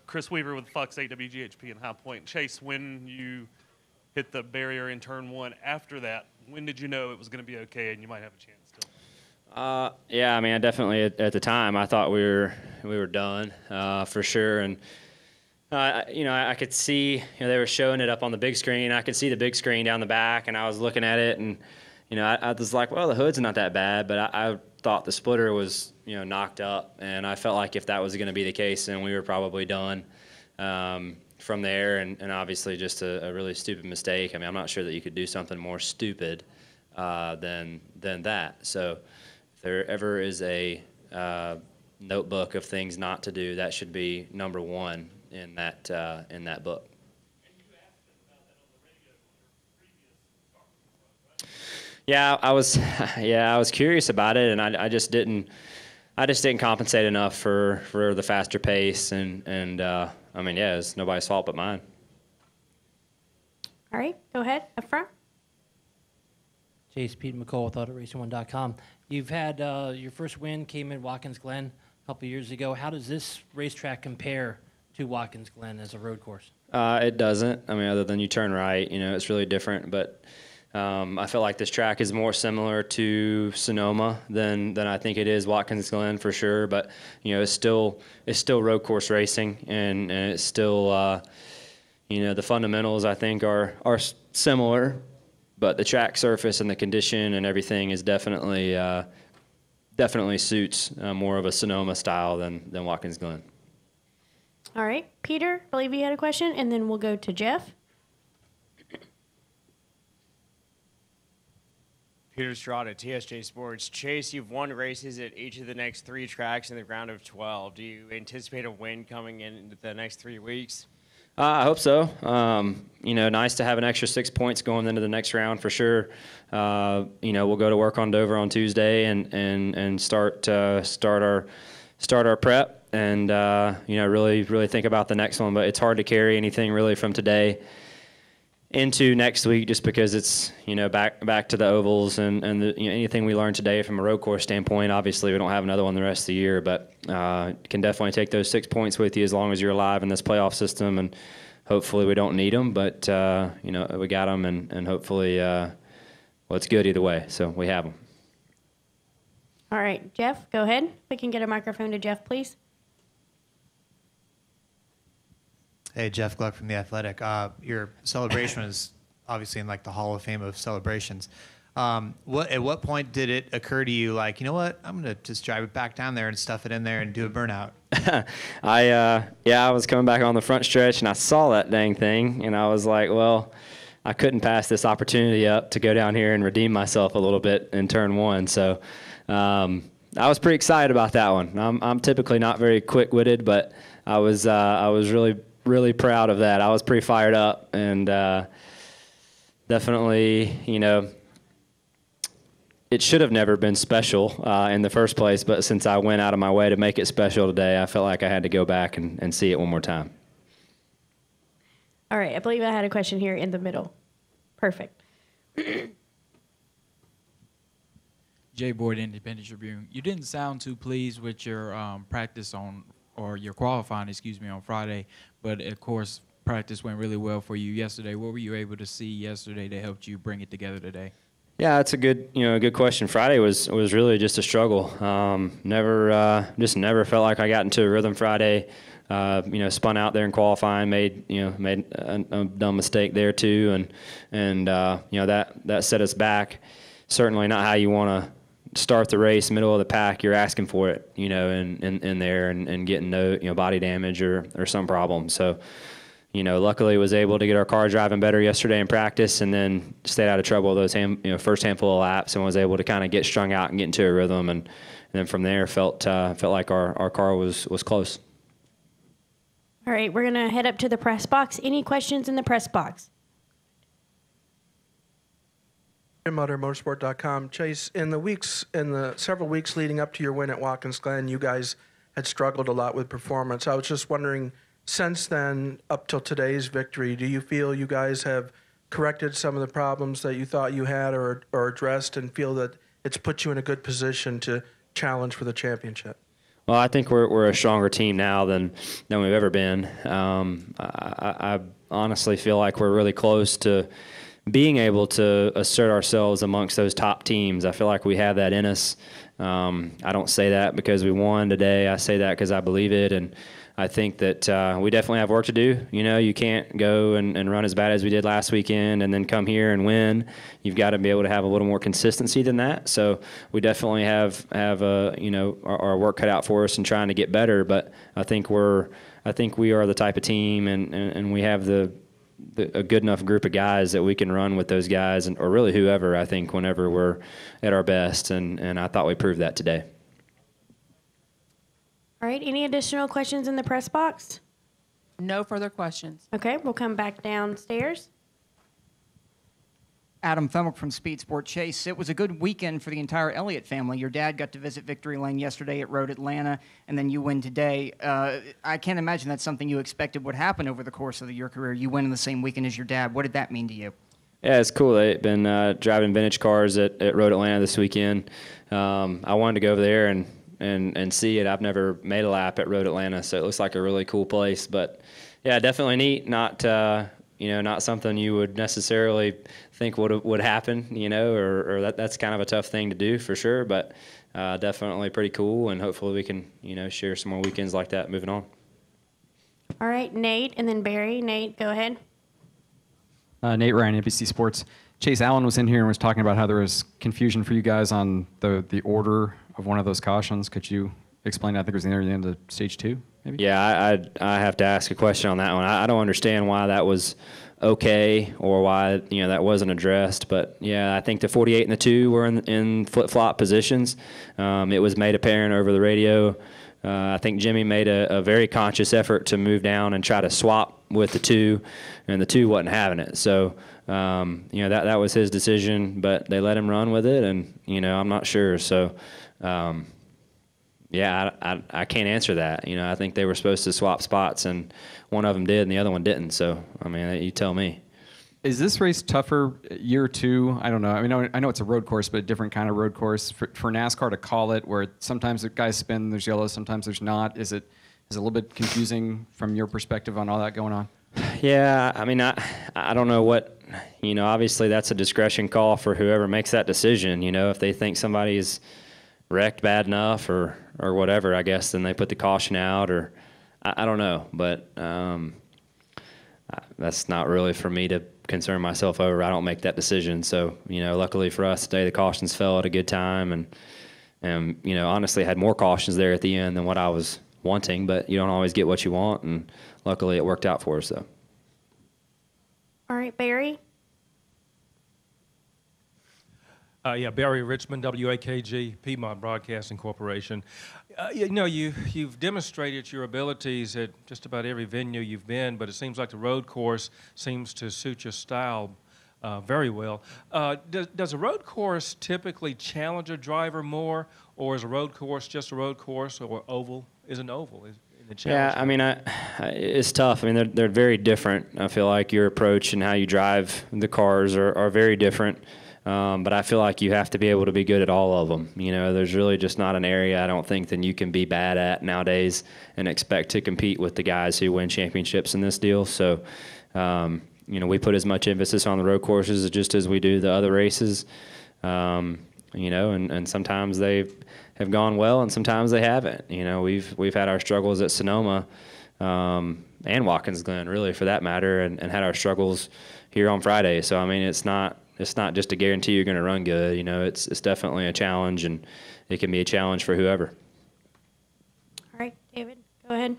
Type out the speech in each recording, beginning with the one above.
Chris Weaver with Fox 8 WGHP in High Point. Chase, when you hit the barrier in turn 1, after that, when did you know it was going to be okay and you might have a chance still? Yeah, I mean, I definitely at the time I thought we were done for sure, and I could see they were showing it up on the big screen. I could see the big screen down the back, and I was looking at it, and I was like, well, the hood's not that bad, but I thought the splitter was knocked up, and I felt like if that was going to be the case, then we were probably done from there, and obviously just a really stupid mistake. I mean, I'm not sure that you could do something more stupid than that. So if there ever is a notebook of things not to do, that should be number 1 in that book. Yeah, I was curious about it, and I just didn't compensate enough for the faster pace, and I mean, yeah, it's nobody's fault but mine. All right, go ahead up front. Chase, Pete McCall with AutoRacing1.com. You've had your first win came in Watkins Glen a couple years ago. How does this racetrack compare to Watkins Glen as a road course? It doesn't. I mean, other than you turn right, it's really different. But I feel like this track is more similar to Sonoma than I think it is Watkins Glen for sure. But it's still road course racing, and it's still the fundamentals I think are similar, but the track surface and the condition and everything is definitely suits more of a Sonoma style than Watkins Glen. All right, Peter, I believe you had a question, and then we'll go to Jeff. Peter Strada, TSJ Sports. Chase, you've won races at each of the next 3 tracks in the round of 12. Do you anticipate a win coming in the next 3 weeks? I hope so. Nice to have an extra 6 points going into the next round for sure. We'll go to work on Dover on Tuesday and start our prep and really think about the next one. But it's hard to carry anything really from today into next week just because it's back to the ovals and anything we learned today from a road course standpoint. Obviously we don't have another one the rest of the year, but can definitely take those 6 points with you as long as you're alive in this playoff system, and hopefully we don't need them, but we got them, and hopefully it's good either way, so we have them. All right, Jeff, go ahead. We can get a microphone to Jeff, please. Hey, Jeff Gluck from The Athletic. Your celebration is obviously in the Hall of Fame of celebrations. At what point did it occur to you, you know what, I'm going to just drive it back down there and stuff it in there and do a burnout? I was coming back on the front stretch, and I saw that dang thing, and I was like, well, I couldn't pass this opportunity up to go down here and redeem myself a little bit in turn 1. So I was pretty excited about that one. I'm typically not very quick-witted, but I was really proud of that. I was pretty fired up, and definitely, it should have never been special in the first place, but since I went out of my way to make it special today, I felt like I had to go back and see it one more time. All right, I believe I had a question here in the middle. Perfect. Jay Boyd, Independent Tribune. You didn't sound too pleased with your practice or your qualifying, on Friday, but of course practice went really well for you yesterday. What were you able to see yesterday that helped you bring it together today? Yeah, that's a good question. Friday was really just a struggle. Never felt like I got into a rhythm Friday. Spun out there in qualifying, made a dumb mistake there too, and that set us back. Certainly not how you want to start the race, middle of the pack. You're asking for it, in there and getting no body damage or some problem. So, luckily was able to get our car driving better yesterday in practice, and then stayed out of trouble those first handful of laps, and was able to kind of get strung out and get into a rhythm, and then from there felt like our car was close. All right, we're gonna head up to the press box. Any questions in the press box? Motorsport.com. Chase, in the several weeks leading up to your win at Watkins Glen, you guys had struggled a lot with performance. I was just wondering, since then, up till today's victory, do you feel you guys have corrected some of the problems that you thought you had or addressed, and feel that it's put you in a good position to challenge for the championship? Well, I think we're a stronger team now than we've ever been. I honestly feel like we're really close to being able to assert ourselves amongst those top teams. I feel like we have that in us. I don't say that because we won today. I say that because I believe it, and I think that we definitely have work to do. You know, you can't go and run as bad as we did last weekend and then come here and win. You've got to be able to have a little more consistency than that. So we definitely have our work cut out for us in trying to get better. But I think we are the type of team, and we have a good enough group of guys that we can run with those guys, or really whoever, I think, whenever we're at our best. And I thought we proved that today. All right, any additional questions in the press box? No further questions. Okay, we'll come back downstairs. Adam Fenwick from Speed Sport. Chase, it was a good weekend for the entire Elliott family. Your dad got to visit Victory Lane yesterday at Road Atlanta, and then you win today. I can't imagine that's something you expected would happen over the course of your career. You win in the same weekend as your dad. What did that mean to you? Yeah, it's cool. They've been driving vintage cars at Road Atlanta this weekend. I wanted to go over there and see it. I've never made a lap at Road Atlanta, so it looks like a really cool place. But yeah, definitely neat. Not something you would necessarily think would happen, or that's kind of a tough thing to do for sure. But definitely pretty cool, and hopefully we can share some more weekends like that moving on. All right, Nate, and then Barry. Nate, go ahead. Nate Ryan, NBC Sports. Chase Allen was in here and was talking about how there was confusion for you guys on the order of one of those cautions. Could you explain? I think it was near the end of stage 2, maybe? Yeah, I have to ask a question on that one. I don't understand why that was okay or why that wasn't addressed. But yeah, I think the 48 and the 2 were in flip-flop positions. It was made apparent over the radio. I think Jimmy made a very conscious effort to move down and try to swap with the 2, and the 2 wasn't having it. So that was his decision, but they let him run with it, and I'm not sure. So yeah, I can't answer that. I think they were supposed to swap spots, and one of them did, and the other one didn't. So I mean, you tell me. Is this race tougher year 2? I don't know. I mean, I know it's a road course, but a different kind of road course for NASCAR to call it, where sometimes the guys spin, there's yellow, sometimes there's not. Is it a little bit confusing from your perspective on all that going on? Yeah, I mean, I don't know what, obviously that's a discretion call for whoever makes that decision. If they think somebody's wrecked bad enough or whatever, I guess, then they put the caution out, or I don't know. But that's not really for me to concern myself over. I don't make that decision. So, luckily for us today, the cautions fell at a good time, and honestly had more cautions there at the end than what I was wanting, but you don't always get what you want, and luckily it worked out for us, though. All right, Barry. Barry Richmond, WAKG, Piedmont Broadcasting Corporation. You've demonstrated your abilities at just about every venue you've been, but it seems like the road course seems to suit your style very well. Does a road course typically challenge a driver more, or is a road course just a road course, or oval is an oval? Yeah, I mean, it's tough. I mean, they're very different. I feel like your approach and how you drive the cars are very different. But I feel like you have to be able to be good at all of them. There's really just not an area I don't think that you can be bad at nowadays and expect to compete with the guys who win championships in this deal. So, we put as much emphasis on the road courses just as we do the other races. And sometimes they have gone well and sometimes they haven't. We've had our struggles at Sonoma and Watkins Glen, really, for that matter, and had our struggles here on Friday. So, I mean, it's not just a guarantee you're going to run good. It's definitely a challenge, and it can be a challenge for whoever. All right, David, go ahead.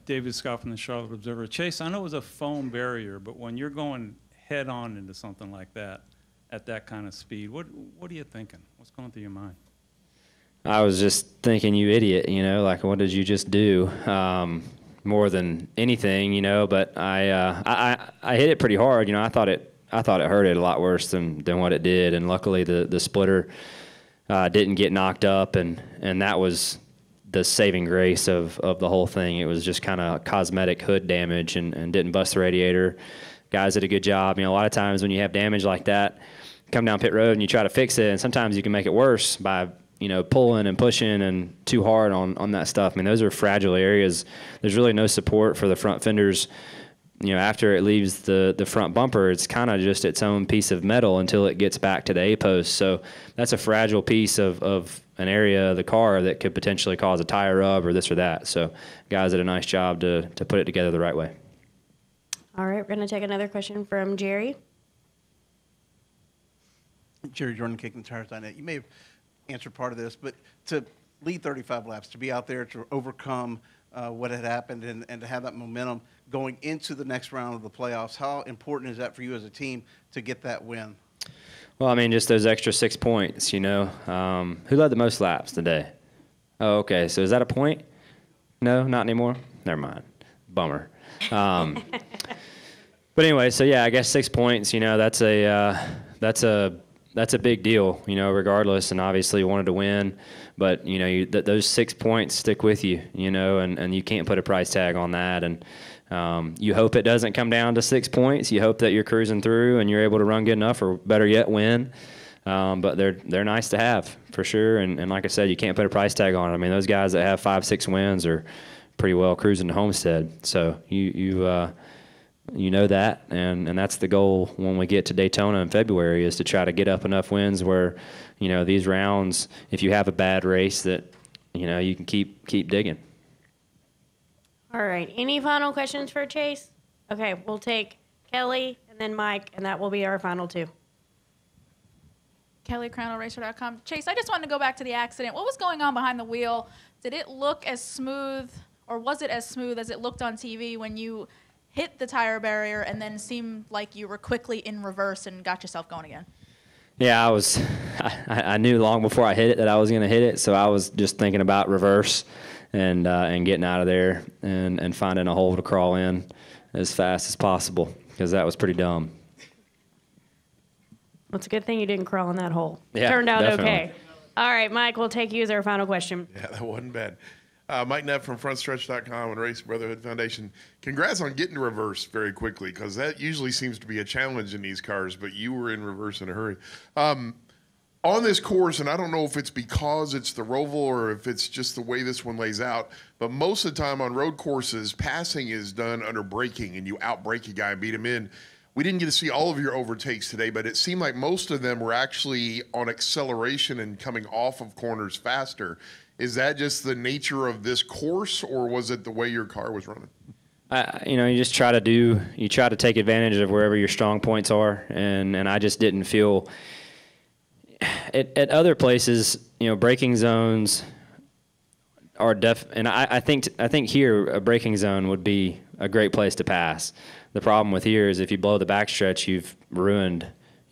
David Scott from the Charlotte Observer. Chase, I know it was a foam barrier, but when you're going head on into something like that at that kind of speed, what are you thinking? What's going through your mind? I was just thinking, you idiot, like, what did you just do? More than anything, but I hit it pretty hard. I thought it hurt it a lot worse than what it did, and luckily the splitter didn't get knocked up, and that was the saving grace of the whole thing. It was just kind of cosmetic hood damage and didn't bust the radiator. Guys did a good job. A lot of times when you have damage like that, come down pit road and you try to fix it, and sometimes you can make it worse by pulling and pushing and too hard on that stuff. I mean, those are fragile areas. There's really no support for the front fenders. After it leaves the front bumper, it's kind of just its own piece of metal until it gets back to the A-post. So that's a fragile piece of an area of the car that could potentially cause a tire rub or this or that. So guys did a nice job to put it together the right way. All right, we're going to take another question from Jerry. Jerry Jordan, Kicking the Tires.net. You may have answered part of this, but to lead 35 laps, to be out there to overcome what had happened and to have that momentum going into the next round of the playoffs, how important is that for you as a team to get that win? Well, I mean, just those extra 6 points, Who led the most laps today? Oh, okay. So is that a point? No, not anymore? Never mind. Bummer. But anyway, so yeah, I guess 6 points, that's a big deal, regardless. And obviously you wanted to win, but those 6 points stick with you, and you can't put a price tag on that. And you hope it doesn't come down to 6 points. You hope that you're cruising through and you're able to run good enough, or better yet, win. But they're nice to have for sure. And like I said, you can't put a price tag on it. I mean, those guys that have 5-6 wins are pretty well cruising to Homestead. So you know that, and that's the goal when we get to Daytona in February, is to try to get up enough wins where, these rounds, if you have a bad race, that, you can keep digging. All right. Any final questions for Chase? Okay, we'll take Kelly and then Mike, and that will be our final two. Kelly, CrownRacer.com. Chase, I just wanted to go back to the accident. What was going on behind the wheel? Did it look as smooth, or was it as smooth as it looked on TV when you hit the tire barrier and then seemed like you were quickly in reverse and got yourself going again? Yeah, I knew long before I hit it that I was going to hit it, so I was just thinking about reverse and getting out of there and finding a hole to crawl in as fast as possible, because that was pretty dumb. Well, it's a good thing you didn't crawl in that hole. Yeah, Turned out definitely. okay. All right, Mike, we'll take you as our final question. Yeah, that wasn't bad. Mike Neff from FrontStretch.com and Race Brotherhood Foundation. Congrats on getting to reverse very quickly, because that usually seems to be a challenge in these cars, but you were in reverse in a hurry. On this course, and I don't know if it's because it's the Roval or if it's just the way this one lays out, but most of the time on road courses, passing is done under braking, and you out-brake a guy and beat him in. We didn't get to see all of your overtakes today, but it seemed like most of them were actually on acceleration and coming off of corners faster. Is that just the nature of this course, or was it the way your car was running? You just try to take advantage of wherever your strong points are, and I just didn't feel at other places, braking zones are and I think here a braking zone would be a great place to pass. The problem with here is if you blow the backstretch, you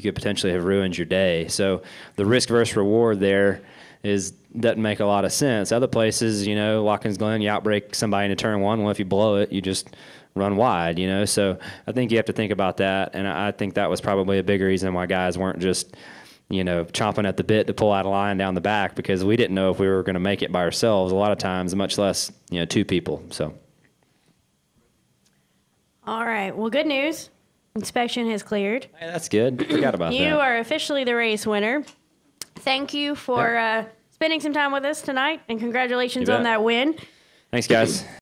could potentially have ruined your day. So the risk versus reward there doesn't make a lot of sense. Other places, Watkins Glen, you outbrake somebody into turn one. Well, if you blow it, you just run wide, So I think you have to think about that, and I think that was probably a big reason why guys weren't just, chomping at the bit to pull out a line down the back, because we didn't know if we were going to make it by ourselves a lot of times, much less, two people. So. All right. Well, good news. Inspection has cleared. Hey, that's good. Forgot about that. You are officially the race winner. Thank you for spending some time with us tonight, and congratulations on that win. Thanks, guys.